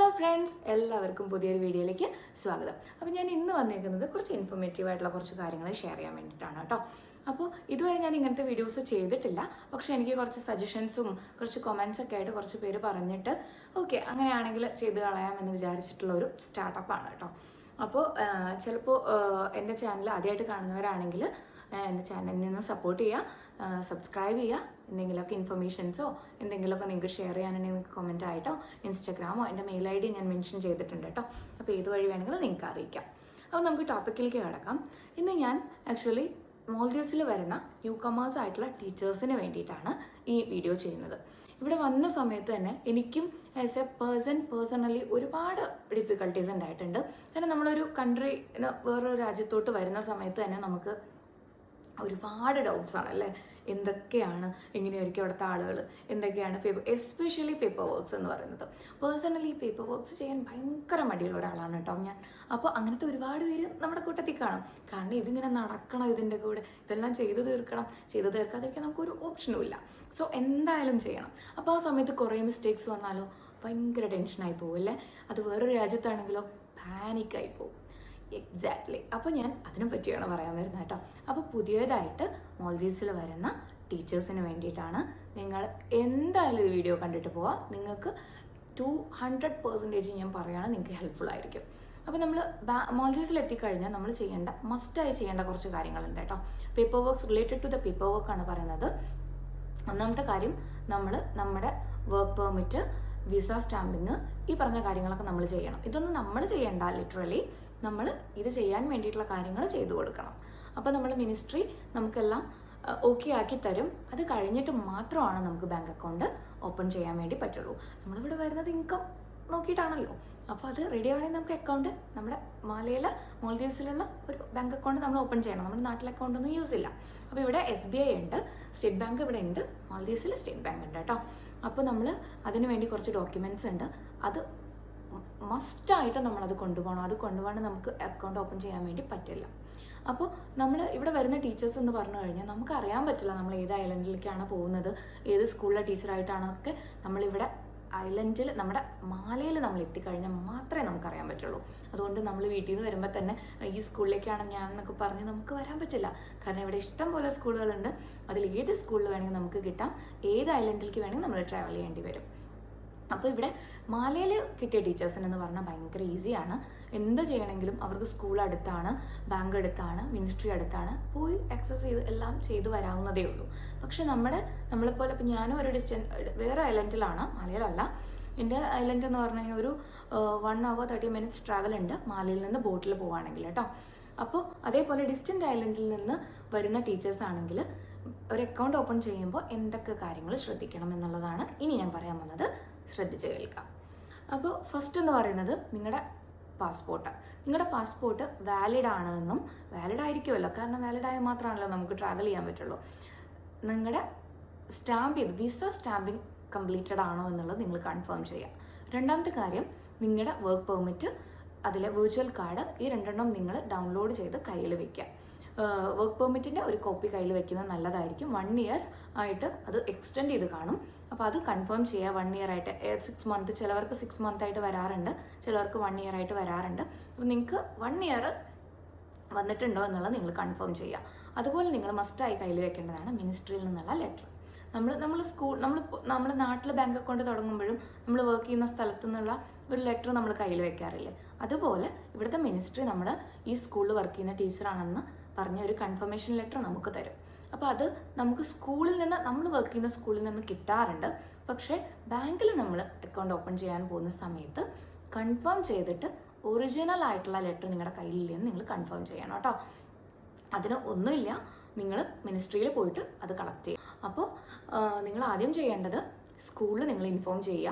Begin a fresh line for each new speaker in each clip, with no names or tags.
Hello friends, എല്ലാവർക്കും പുതിയൊരു വീഡിയോയിലേക്ക് സ്വാഗതം. അപ്പോൾ ഞാൻ ഇന്ന് വന്നേക്കുന്നത് കുറച്ച് ഇൻഫോർമേറ്റീവ് ആയിട്ടുള്ള കുറച്ച് കാര്യങ്ങൾ ഷെയർ ചെയ്യാൻ വേണ്ടിയിട്ടാണ് കേട്ടോ. അപ്പോൾ ഇതുവരെ ഞാൻ ഇങ്ങനത്തെ വീഡിയോസ് ചെയ്തിട്ടില്ല, പക്ഷേ എനിക്ക് കുറച്ച് സജഷൻസും കുറച്ച് കമൻസ് ഒക്കെ ആയിട്ട് കുറച്ച് പേര് പറഞ്ഞിട്ട് ഓക്കെ അങ്ങനെയാണെങ്കിൽ ചെയ്ത് കളയാമെന്ന് വിചാരിച്ചിട്ടുള്ള ഒരു സ്റ്റാർട്ടപ്പാണ് കേട്ടോ. അപ്പോൾ ചിലപ്പോൾ എൻ്റെ ചാനൽ ആദ്യമായിട്ട് കാണുന്നവരാണെങ്കിൽ എൻ്റെ ചാനലിൽ നിന്ന് സപ്പോർട്ട് ചെയ്യുക, സബ്സ്ക്രൈബ് ചെയ്യുക. എന്തെങ്കിലുമൊക്കെ ഇൻഫർമേഷൻസോ എന്തെങ്കിലുമൊക്കെ നിങ്ങൾക്ക് ഷെയർ ചെയ്യാനുണ്ടെങ്കിൽ നിങ്ങൾക്ക് കമൻറ്റ് ആയിട്ടോ ഇൻസ്റ്റാഗ്രാമോ എൻ്റെ മെയിൽ ID ഞാൻ മെൻഷൻ ചെയ്തിട്ടുണ്ട് കേട്ടോ. അപ്പോൾ ഏത് വഴി വേണമെങ്കിലും നിങ്ങൾക്ക് അറിയിക്കാം. അപ്പോൾ നമുക്ക് ടോപ്പിക്കിലേക്ക് കിടക്കാം. ഇന്ന് ഞാൻ ആക്ച്വലി മോൾഡീവ്സിൽ വരുന്ന ന്യൂ കമേഴ്സ് ആയിട്ടുള്ള ടീച്ചേഴ്സിന് വേണ്ടിയിട്ടാണ് ഈ വീഡിയോ ചെയ്യുന്നത്. ഇവിടെ വന്ന സമയത്ത് തന്നെ എനിക്കും ആസ് എ പേഴ്സണലി ഒരുപാട് ഡിഫിക്കൽട്ടീസ് ഉണ്ടായിട്ടുണ്ട്. കാരണം നമ്മളൊരു വേറൊരു രാജ്യത്തോട്ട് വരുന്ന സമയത്ത് തന്നെ നമുക്ക് ഒരുപാട് ഡൗട്ട്സ് ആണ് അല്ലേ. എന്തൊക്കെയാണ്, എങ്ങനെയായിരിക്കും അവിടുത്തെ ആളുകൾ, എന്തൊക്കെയാണ് എസ്പെഷ്യലി പേപ്പർ വർക്ക്സ് എന്ന് പറയുന്നത്. പേഴ്സണലി പേപ്പർ വർക്ക്സ് ചെയ്യാൻ ഭയങ്കര മടിയുള്ള ഒരാളാണ് കേട്ടോ ഞാൻ. അപ്പോൾ അങ്ങനത്തെ ഒരുപാട് പേര് നമ്മുടെ കൂട്ടത്തിൽ കാണും. കാരണം ഇതിങ്ങനെ നടക്കണം, ഇതിൻ്റെ കൂടെ ഇതെല്ലാം ചെയ്തു തീർക്കാതിരിക്കാൻ നമുക്കൊരു ഓപ്ഷനും ഇല്ല. സോ എന്തായാലും ചെയ്യണം. അപ്പോൾ ആ സമയത്ത് കുറേ മിസ്റ്റേക്സ് വന്നാലോ ഭയങ്കര ടെൻഷനായി പോകും അല്ലേ. അത് വേറൊരു രാജ്യത്താണെങ്കിലോ പാനിക്കായി പോകും. എക്സാക്ട്ലി. അപ്പോൾ ഞാൻ അതിനെ പറ്റിയാണ് പറയാൻ വരുന്നത് കേട്ടോ. അപ്പോൾ പുതിയതായിട്ട് മോൾഡീവ്സിൽ വരുന്ന ടീച്ചേഴ്സിന് വേണ്ടിയിട്ടാണ്. നിങ്ങൾ എന്തായാലും ഈ വീഡിയോ കണ്ടിട്ട് പോവാം. നിങ്ങൾക്ക് 200% ഞാൻ പറയുകയാണ്, നിങ്ങൾക്ക് ഹെൽപ്ഫുൾ ആയിരിക്കും. അപ്പോൾ നമ്മൾ മോൾഡീവ്സിൽ എത്തിക്കഴിഞ്ഞാൽ നമ്മൾ മസ്റ്റായി ചെയ്യേണ്ട കുറച്ച് കാര്യങ്ങളുണ്ട് കേട്ടോ. Paper works related to the paper വർക്കാണ് പറയുന്നത്. ഒന്നാമത്തെ കാര്യം, നമ്മുടെ വർക്ക് പെർമിറ്റ്, വിസ സ്റ്റാമ്പിങ്, ഈ പറഞ്ഞ കാര്യങ്ങളൊക്കെ നമ്മൾ ചെയ്യണം. ഇതൊന്നും നമ്മൾ ചെയ്യേണ്ട, ലിറ്ററലി നമ്മൾ ഇത് ചെയ്യാൻ വേണ്ടിയിട്ടുള്ള കാര്യങ്ങൾ ചെയ്തു കൊടുക്കണം. അപ്പോൾ നമ്മൾ മിനിസ്ട്രി നമുക്കെല്ലാം ഓക്കെ ആക്കി തരും. അത് കഴിഞ്ഞിട്ട് മാത്രമാണ് നമുക്ക് ബാങ്ക് അക്കൗണ്ട് ഓപ്പൺ ചെയ്യാൻ വേണ്ടി പറ്റുള്ളൂ. നമ്മളിവിടെ വരുന്നത് ഇൻകം നോക്കിയിട്ടാണല്ലോ. അപ്പോൾ അത് റെഡി ആവണമെങ്കിൽ നമുക്ക് അക്കൗണ്ട് നമ്മുടെ മോൾഡീവ്സിലുള്ള ഒരു ബാങ്ക് അക്കൗണ്ട് നമ്മൾ ഓപ്പൺ ചെയ്യണം. നമ്മുടെ നാട്ടിലെ അക്കൗണ്ടൊന്നും യൂസ് ഇല്ല. അപ്പോൾ ഇവിടെ SBI ഉണ്ട്, സ്റ്റേറ്റ് ബാങ്ക് ഇവിടെ ഉണ്ട്, മോൾഡീവ്സിൽ സ്റ്റേറ്റ് ബാങ്ക് ഉണ്ട് കേട്ടോ. അപ്പോൾ നമ്മൾ അതിന് വേണ്ടി കുറച്ച് ഡോക്യുമെൻറ്റ്സ് ഉണ്ട്. അത് മസ്റ്റായിട്ട് നമ്മളത് കൊണ്ടുപോകണം. അത് കൊണ്ടുപോകാണ്ട് നമുക്ക് അക്കൗണ്ട് ഓപ്പൺ ചെയ്യാൻ വേണ്ടി പറ്റില്ല. അപ്പോൾ നമ്മൾ ഇവിടെ വരുന്ന ടീച്ചേഴ്സ് എന്ന് പറഞ്ഞു കഴിഞ്ഞാൽ നമുക്ക് അറിയാൻ പറ്റില്ല നമ്മൾ ഏത് ഐലൻഡിലേക്കാണ് പോകുന്നത്, ഏത് സ്കൂളിലെ ടീച്ചറായിട്ടാണൊക്കെ. നമ്മളിവിടെ ഐലൻഡിൽ നമ്മുടെ മാലയിൽ നമ്മൾ എത്തിക്കഴിഞ്ഞാൽ മാത്രമേ നമുക്കറിയാൻ പറ്റുള്ളൂ. അതുകൊണ്ട് നമ്മൾ വീട്ടിൽ നിന്ന് വരുമ്പോൾ തന്നെ ഈ സ്കൂളിലേക്കാണ് ഞാൻ എന്നൊക്കെ പറഞ്ഞ് നമുക്ക് വരാൻ പറ്റില്ല. കാരണം ഇവിടെ ഇഷ്ടം പോലെ സ്കൂളുകളുണ്ട്. അതിൽ ഏത് സ്കൂളിൽ വേണമെങ്കിൽ നമുക്ക് കിട്ടാം, ഏത് ഐലൻഡിലേക്ക് വേണമെങ്കിൽ നമ്മൾ ട്രാവൽ ചെയ്യേണ്ടി വരും. അപ്പോൾ ഇവിടെ മാലയിൽ കിട്ടിയ ടീച്ചേഴ്സിനെന്ന് പറഞ്ഞാൽ ഭയങ്കര ഈസിയാണ്. എന്ത് ചെയ്യണമെങ്കിലും അവർക്ക് സ്കൂൾ അടുത്താണ്, ബാങ്ക് അടുത്താണ്, മിനിസ്ട്രി അടുത്താണ്, പോയി ആക്സസ് ചെയ്ത് എല്ലാം ചെയ്തു വരാവുന്നതേ ഉള്ളൂ. പക്ഷെ നമ്മളെപ്പോലെ ഇപ്പം ഞാനും ഒരു വേറെ ഐലൻഡിലാണ്, മാലയിലല്ല. എൻ്റെ ഐലൻഡ് എന്ന് പറഞ്ഞു കഴിഞ്ഞാൽ ഒരു 1 hour 30 minutes ട്രാവൽ ഉണ്ട് മാലയിൽ നിന്ന് ബോട്ടിൽ പോവുകയാണെങ്കിൽ കേട്ടോ. അപ്പോൾ അതേപോലെ ഡിസ്റ്റൻ്റ് ഐലൻഡിൽ നിന്ന് വരുന്ന ടീച്ചേഴ്സ് ആണെങ്കിൽ ഒരു അക്കൗണ്ട് ഓപ്പൺ ചെയ്യുമ്പോൾ എന്തൊക്കെ കാര്യങ്ങൾ ശ്രദ്ധിക്കണം എന്നുള്ളതാണ് ഇനി ഞാൻ പറയാൻ വന്നത്. ശ്രദ്ധിച്ച് കേൾക്കാം. അപ്പോൾ ഫസ്റ്റ് എന്ന് പറയുന്നത് നിങ്ങളുടെ പാസ്പോർട്ട് വാലിഡ് ആണെന്നും, വാലിഡ് ആയിരിക്കുമല്ലോ, കാരണം വാലിഡ് ആയാൽ മാത്രമാണല്ലോ നമുക്ക് ട്രാവൽ ചെയ്യാൻ പറ്റുള്ളൂ. നിങ്ങളുടെ വിസ സ്റ്റാമ്പിങ് കംപ്ലീറ്റഡ് ആണോ എന്നുള്ളത് നിങ്ങൾ കൺഫേം ചെയ്യുക. രണ്ടാമത്തെ കാര്യം, നിങ്ങളുടെ വർക്ക് പെർമിറ്റ്, അതിലെ വിർച്വൽ കാർഡ്, ഈ രണ്ടെണ്ണം നിങ്ങൾ ഡൗൺലോഡ് ചെയ്ത് കയ്യിൽ വയ്ക്കുക. വർക്ക് പെർമിറ്റിൻ്റെ ഒരു കോപ്പി കയ്യിൽ വെക്കുന്നത് നല്ലതായിരിക്കും. 1 year ആയിട്ട് അത് എക്സ്റ്റെൻഡ് ചെയ്ത് കാണും. അപ്പോൾ അത് കൺഫേം ചെയ്യുക. 1 year ആയിട്ട് 6 month, ചിലവർക്ക് 6 month ആയിട്ട് വരാറുണ്ട്, ചിലവർക്ക് 1 year ആയിട്ട് വരാറുണ്ട്. അപ്പോൾ നിങ്ങൾക്ക് 1 year വന്നിട്ടുണ്ടോ എന്നുള്ളത് നിങ്ങൾ കൺഫേം ചെയ്യുക. അതുപോലെ നിങ്ങൾ മസ്റ്റായി കയ്യിൽ വെക്കേണ്ടതാണ് മിനിസ്ട്രിയിൽ നിന്നുള്ള ലെറ്റർ. നമ്മൾ നാട്ടിൽ ബാങ്ക് അക്കൗണ്ട് തുടങ്ങുമ്പോഴും നമ്മൾ വർക്ക് ചെയ്യുന്ന സ്ഥലത്തു നിന്നുള്ള ഒരു ലെറ്റർ നമ്മൾ കയ്യിൽ വെക്കാറില്ലേ, അതുപോലെ ഇവിടുത്തെ മിനിസ്ട്രി നമ്മൾ ഈ സ്കൂളിൽ വർക്ക് ചെയ്യുന്ന ടീച്ചറാണെന്ന് പറഞ്ഞ ഒരു കൺഫർമേഷൻ ലെറ്റർ നമുക്ക് തരും. അപ്പോൾ അത് നമുക്ക് നമ്മൾ വർക്ക് ചെയ്യുന്ന സ്കൂളിൽ നിന്ന് കിട്ടാറുണ്ട്. പക്ഷേ ബാങ്കിൽ നമ്മൾ അക്കൗണ്ട് ഓപ്പൺ ചെയ്യാൻ പോകുന്ന സമയത്ത് കൺഫേം ചെയ്തിട്ട് ഒറിജിനൽ ആയിട്ടുള്ള ലെറ്റർ നിങ്ങളുടെ കയ്യിലില്ലെന്ന് നിങ്ങൾ കൺഫേം ചെയ്യണം കേട്ടോ. അതിന് ഒന്നുമില്ല, നിങ്ങൾ മിനിസ്ട്രിയിൽ പോയിട്ട് അത് കളക്ട് ചെയ്യും. അപ്പോൾ നിങ്ങൾ ആദ്യം ചെയ്യേണ്ടത് സ്കൂളിൽ നിങ്ങൾ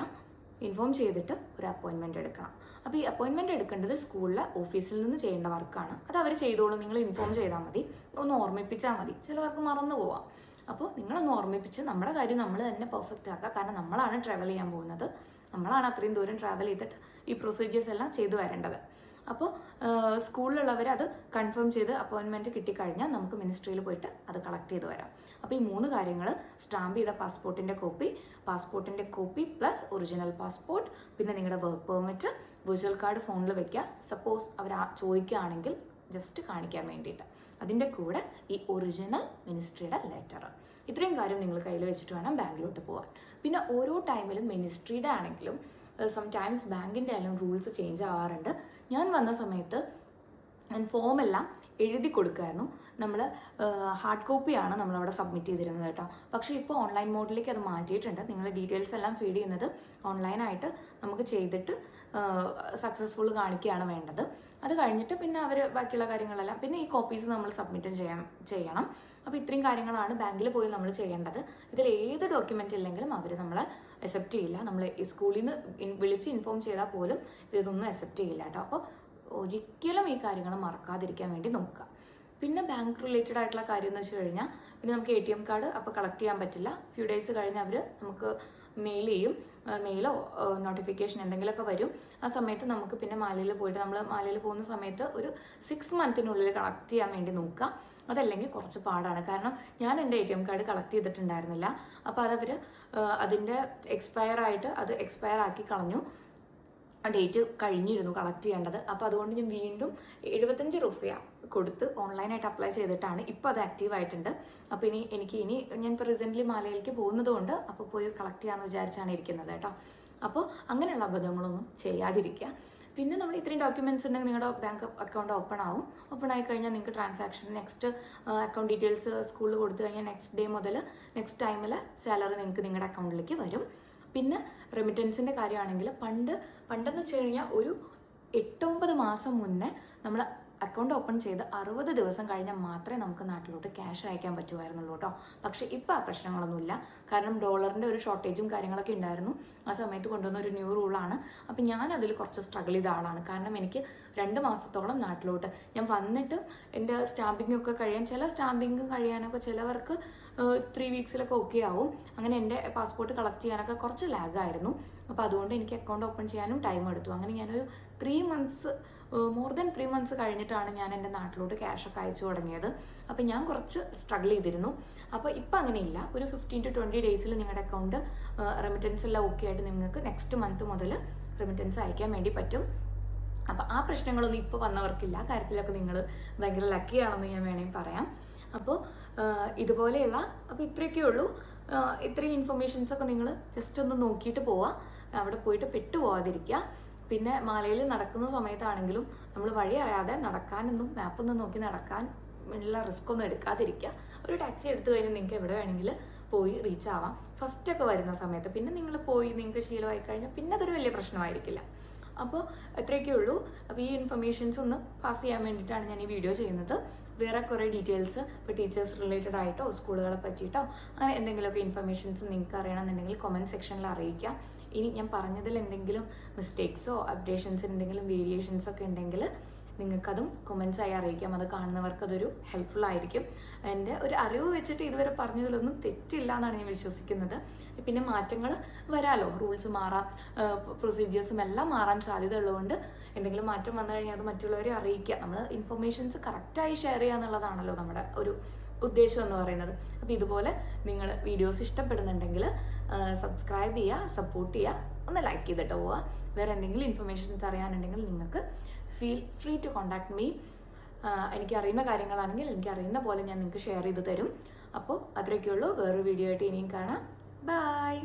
ഇൻഫോം ചെയ്തിട്ട് ഒരു അപ്പോയിൻമെൻറ്റ് എടുക്കണം. അപ്പോൾ ഈ അപ്പോയിൻമെൻറ്റ് എടുക്കേണ്ടത് സ്കൂളിലെ ഓഫീസിൽ നിന്ന് ചെയ്യേണ്ട വർക്കാണ്. അത് അവർ ചെയ്തോളും, നിങ്ങൾ ഇൻഫോം ചെയ്താൽ മതി, ഒന്ന് ഓർമ്മിപ്പിച്ചാൽ മതി. ചിലവർക്ക് മറന്നു പോവാം. അപ്പോൾ നിങ്ങളൊന്ന് ഓർമ്മിപ്പിച്ച് നമ്മുടെ കാര്യം നമ്മൾ തന്നെ പെർഫെക്റ്റ് ആക്കുക. കാരണം നമ്മളാണ് ട്രാവൽ ചെയ്യാൻ പോകുന്നത്, നമ്മളാണ് അത്രയും ദൂരം ട്രാവൽ ചെയ്തിട്ട് ഈ പ്രൊസീജിയേഴ്സ് എല്ലാം ചെയ്തു വരേണ്ടത്. അപ്പോൾ സ്കൂളിലുള്ളവർ അത് കൺഫേം ചെയ്ത് അപ്പോയിൻമെൻറ്റ് കിട്ടിക്കഴിഞ്ഞാൽ നമുക്ക് മിനിസ്ട്രിയിൽ പോയിട്ട് അത് കളക്ട് ചെയ്ത് വരാം. അപ്പോൾ ഈ 3 കാര്യങ്ങൾ: സ്റ്റാമ്പ് ചെയ്ത പാസ്പോർട്ടിൻ്റെ കോപ്പി പ്ലസ് ഒറിജിനൽ പാസ്പോർട്ട്, പിന്നെ നിങ്ങളുടെ വർക്ക് പെർമിറ്റ്, വിർച്വൽ കാർഡ് ഫോണിൽ വെക്കുക. സപ്പോസ് അവർ ചോദിക്കുകയാണെങ്കിൽ ജസ്റ്റ് കാണിക്കാൻ വേണ്ടിയിട്ട്. അതിൻ്റെ കൂടെ ഈ ഒറിജിനൽ മിനിസ്ട്രിയുടെ ലെറ്റർ. ഇത്രയും കാര്യം നിങ്ങൾ കയ്യിൽ വെച്ചിട്ട് വേണം ബാങ്കിലോട്ട് പോകാൻ. പിന്നെ ഓരോ ടൈമിലും മിനിസ്ട്രിയുടെ ആണെങ്കിലും സംടൈംസ് ബാങ്കിൻ്റെ ആയാലും റൂൾസ് ചേഞ്ച് ആവാറുണ്ട്. ഞാൻ വന്ന സമയത്ത് ഞാൻ ഫോമെല്ലാം എഴുതി കൊടുക്കുമായിരുന്നു. നമ്മൾ ഹാർഡ് കോപ്പിയാണ് നമ്മളവിടെ സബ്മിറ്റ് ചെയ്തിരുന്നത് കേട്ടോ. പക്ഷേ ഇപ്പോൾ ഓൺലൈൻ മോഡിലേക്ക് അത് മാറ്റിയിട്ടുണ്ട്. നിങ്ങൾ ഡീറ്റെയിൽസ് എല്ലാം ഫീഡ് ചെയ്യുന്നത് ഓൺലൈനായിട്ട് നമുക്ക് ചെയ്തിട്ട് സക്സസ്ഫുൾ കാണിക്കുകയാണ് വേണ്ടത്. അത് കഴിഞ്ഞിട്ട് പിന്നെ അവർ ബാക്കിയുള്ള കാര്യങ്ങളെല്ലാം പിന്നെ ഈ കോപ്പീസ് നമ്മൾ സബ്മിറ്റും ചെയ്യണം. അപ്പോൾ ഇത്രയും കാര്യങ്ങളാണ് ബാങ്കിൽ പോയി നമ്മൾ ചെയ്യേണ്ടത്. ഇതിൽ ഏത് ഡോക്യുമെൻ്റ് ഇല്ലെങ്കിലും അവർ നമ്മളെ അക്സെപ്റ്റ് ചെയ്യില്ല. നമ്മൾ ഈ സ്കൂളിൽ നിന്ന് വിളിച്ച് ഇൻഫോം ചെയ്താൽ പോലും ഇതൊന്നും അക്സെപ്റ്റ് ചെയ്യില്ല കേട്ടോ. അപ്പോൾ ഒരിക്കലും ഈ കാര്യങ്ങൾ മറക്കാതിരിക്കാൻ വേണ്ടി നോക്കുക. പിന്നെ ബാങ്ക് റിലേറ്റഡ് ആയിട്ടുള്ള കാര്യം എന്ന് വെച്ച് കഴിഞ്ഞാൽ പിന്നെ നമുക്ക് ATM കാർഡ് അപ്പോൾ കളക്ട് ചെയ്യാൻ പറ്റില്ല. ഫ്യൂ ഡേയ്സ് കഴിഞ്ഞ് അവർ നമുക്ക് മെയിൽ ചെയ്യും. മെയിലോ നോട്ടിഫിക്കേഷൻ എന്തെങ്കിലുമൊക്കെ വരും. ആ സമയത്ത് നമുക്ക് പിന്നെ മാലയിൽ പോയിട്ട് നമ്മൾ മാലയിൽ പോകുന്ന സമയത്ത് ഒരു 6 മന്തിനുള്ളിൽ കളക്ട് ചെയ്യാൻ വേണ്ടി നോക്കുക. അതല്ലെങ്കിൽ കുറച്ച് പാടാണ്. കാരണം ഞാൻ എൻ്റെ ATM കാർഡ് കളക്ട് ചെയ്തിട്ടുണ്ടായിരുന്നില്ല. അപ്പോൾ അതവർ അതിൻ്റെ എക്സ്പയർ ആക്കി കളഞ്ഞു. ഡേറ്റ് കഴിഞ്ഞിരുന്നു കളക്ട് ചെയ്യേണ്ടത്. അപ്പോൾ അതുകൊണ്ട് ഞാൻ വീണ്ടും 75 രൂപ കൊടുത്ത് ഓൺലൈനായിട്ട് അപ്ലൈ ചെയ്തിട്ടാണ് ഇപ്പോൾ അത് ആക്റ്റീവായിട്ടുണ്ട്. അപ്പോൾ ഇനി ഞാനിപ്പോൾ റീസെൻ്റ്ലി മാലയിലേക്ക് പോകുന്നത് കൊണ്ട് അപ്പോൾ പോയി കളക്ട് ചെയ്യാമെന്ന് വിചാരിച്ചാണ് ഇരിക്കുന്നത് കേട്ടോ. അപ്പോൾ അങ്ങനെയുള്ള അബദ്ധങ്ങളൊന്നും ചെയ്യാതിരിക്കുക. പിന്നെ നമ്മൾ ഇത്രയും ഡോക്യുമെൻറ്റ്സ് ഉണ്ടെങ്കിൽ നിങ്ങളുടെ ബാങ്ക് അക്കൗണ്ട് ഓപ്പൺ ആയി കഴിഞ്ഞാൽ നിങ്ങൾക്ക് ട്രാൻസാക്ഷൻ നെക്സ്റ്റ് അക്കൗണ്ട് ഡീറ്റെയിൽസ് സ്കൂളിൽ കൊടുത്തു കഴിഞ്ഞാൽ നെക്സ്റ്റ് ഡേ മുതൽ നെക്സ്റ്റ് ടൈമിൽ സാലറി നിങ്ങൾക്ക് നിങ്ങളുടെ അക്കൗണ്ടിലേക്ക് വരും. പിന്നെ റെമിറ്റൻസിൻ്റെ കാര്യമാണെങ്കിൽ പണ്ടെന്ന് വെച്ച് കഴിഞ്ഞാൽ ഒരു 8-9 മാസം മുന്നേ നമ്മൾ അക്കൗണ്ട് ഓപ്പൺ ചെയ്ത് 60 ദിവസം കഴിഞ്ഞാൽ മാത്രമേ നമുക്ക് നാട്ടിലോട്ട് ക്യാഷ് അയക്കാൻ പറ്റുമായിരുന്നുള്ളൂ കേട്ടോ. പക്ഷേ ഇപ്പോൾ ആ പ്രശ്നങ്ങളൊന്നുമില്ല. കാരണം ഡോളറിൻ്റെ ഒരു ഷോർട്ടേജും കാര്യങ്ങളൊക്കെ ഉണ്ടായിരുന്നു. ആ സമയത്ത് കൊണ്ടുവന്ന ഒരു ന്യൂ റൂളാണ്. അപ്പോൾ ഞാൻ അതിൽ കുറച്ച് സ്ട്രഗിൾ ചെയ്ത ആളാണ്. കാരണം എനിക്ക് 2 മാസത്തോളം നാട്ടിലോട്ട് ഞാൻ വന്നിട്ട് എൻ്റെ സ്റ്റാമ്പിങ്ങൊക്കെ കഴിയാൻ ചില സ്റ്റാമ്പിങ് കഴിയാനൊക്കെ ചിലവർക്ക് 3 വീക്സിലൊക്കെ ഓക്കെ ആവും. അങ്ങനെ എൻ്റെ പാസ്പോർട്ട് കളക്ട് ചെയ്യാനൊക്കെ കുറച്ച് ലാഗായിരുന്നു. അപ്പോൾ അതുകൊണ്ട് എനിക്ക് അക്കൗണ്ട് ഓപ്പൺ ചെയ്യാനും ടൈം എടുത്തു. അങ്ങനെ ഞാനൊരു 3 മന്ത്സ് മോർ ദാൻ 3 മന്ത്സ് കഴിഞ്ഞിട്ടാണ് ഞാൻ എൻ്റെ നാട്ടിലോട്ട് ക്യാഷൊക്കെ അയച്ചു തുടങ്ങിയത്. അപ്പോൾ ഞാൻ കുറച്ച് സ്ട്രഗിൾ ചെയ്തിരുന്നു. അപ്പോൾ ഇപ്പം അങ്ങനെയില്ല. ഒരു 15 to 20 ഡേയ്സിൽ നിങ്ങളുടെ അക്കൗണ്ട് റെമിറ്റൻസ് എല്ലാം ഓക്കെ ആയിട്ട് നിങ്ങൾക്ക് നെക്സ്റ്റ് മന്ത് മുതൽ റെമിറ്റൻസ് അയക്കാൻ വേണ്ടി പറ്റും. അപ്പോൾ ആ പ്രശ്നങ്ങളൊന്നും ഇപ്പോൾ വന്നവർക്കില്ല. കാര്യത്തിലൊക്കെ നിങ്ങൾ ഭയങ്കര ലക്കിയാണെന്ന് ഞാൻ വേണമെങ്കിൽ പറയാം. അപ്പോൾ ഇതുപോലെയുള്ള അപ്പോൾ ഇത്രയൊക്കെ ഉള്ളൂ. ഇത്രയും ഇൻഫർമേഷൻസൊക്കെ നിങ്ങൾ ജസ്റ്റ് ഒന്ന് നോക്കിയിട്ട് പോവുക. അവിടെ പോയിട്ട് പെട്ടുപോകാതിരിക്കുക. പിന്നെ മാലയിൽ നടക്കുന്ന സമയത്താണെങ്കിലും നമ്മൾ വഴി അറിയാതെ നടക്കാനൊന്നും മാപ്പൊന്നും നോക്കി നടക്കാൻ ഉള്ള റിസ്ക് ഒന്നും എടുക്കാതിരിക്കുക. ഒരു ടാക്സി എടുത്തു കഴിഞ്ഞാൽ നിങ്ങൾക്ക് എവിടെ വേണമെങ്കിൽ പോയി റീച്ച് ആവാം. ഫസ്റ്റൊക്കെ വരുന്ന സമയത്ത് പിന്നെ നിങ്ങൾ പോയി നിങ്ങൾക്ക് ശീലമായി കഴിഞ്ഞാൽ പിന്നെ അതൊരു വലിയ പ്രശ്നമായിരിക്കില്ല. അപ്പോൾ ഇത്രയൊക്കെ ഉള്ളൂ. അപ്പോൾ ഈ ഇൻഫർമേഷൻസ് ഒന്ന് പാസ് ചെയ്യാൻ വേണ്ടിയിട്ടാണ് ഞാൻ ഈ വീഡിയോ ചെയ്യുന്നത്. വേറെ കുറേ ഡീറ്റെയിൽസ് ഇപ്പോൾ ടീച്ചേഴ്സ് റിലേറ്റഡ് ആയിട്ടോ സ്കൂളുകളെ പറ്റിയിട്ടോ അങ്ങനെ എന്തെങ്കിലുമൊക്കെ ഇൻഫർമേഷൻസ് നിങ്ങൾക്ക് അറിയണമെന്നുണ്ടെങ്കിൽ കമൻറ്റ് സെക്ഷനിൽ അറിയിക്കാം. ഇനി ഞാൻ പറഞ്ഞതിൽ എന്തെങ്കിലും മിസ്റ്റേക്സോ അപ്ഡേഷൻസ് എന്തെങ്കിലും വേരിയേഷൻസോ ഒക്കെ ഉണ്ടെങ്കിൽ നിങ്ങൾക്കതും കമൻസായി അറിയിക്കാം. അത് കാണുന്നവർക്ക് അതൊരു ഹെൽപ്ഫുൾ ആയിരിക്കും. എൻ്റെ ഒരു അറിവ് വെച്ചിട്ട് ഇതുവരെ പറഞ്ഞതിലൊന്നും തെറ്റില്ല എന്നാണ് ഞാൻ വിശ്വസിക്കുന്നത്. പിന്നെ മാറ്റങ്ങൾ വരാമല്ലോ, റൂൾസ് മാറാം, പ്രൊസീജിയേഴ്സും എല്ലാം മാറാൻ സാധ്യത ഉള്ളതുകൊണ്ട് എന്തെങ്കിലും മാറ്റം വന്നു കഴിഞ്ഞാൽ അത് മറ്റുള്ളവരെ അറിയിക്കുക. നമ്മൾ ഇൻഫർമേഷൻസ് കറക്റ്റായി ഷെയർ ചെയ്യുക എന്നുള്ളതാണല്ലോ നമ്മുടെ ഒരു ഉദ്ദേശം എന്ന് പറയുന്നത്. അപ്പോൾ ഇതുപോലെ നിങ്ങൾ വീഡിയോസ് ഇഷ്ടപ്പെടുന്നുണ്ടെങ്കിൽ സബ്സ്ക്രൈബ് ചെയ്യുക, സപ്പോർട്ട് ചെയ്യുക, ഒന്ന് ലൈക്ക് ചെയ്തിട്ട് പോവുക. വേറെ എന്തെങ്കിലും ഇൻഫർമേഷൻസ് അറിയാനുണ്ടെങ്കിൽ നിങ്ങൾക്ക് feel free to contact me. എനിക്കറിയുന്ന കാര്യങ്ങളാണെങ്കിൽ എനിക്കറിയുന്ന പോലെ ഞാൻ നിങ്ങൾക്ക് ഷെയർ ചെയ്ത് തരും. അപ്പോൾ അത്രയൊക്കെയുള്ളൂ. വേറൊരു വീഡിയോ ആയിട്ട് ഇനിയും കാണാം. ബൈ.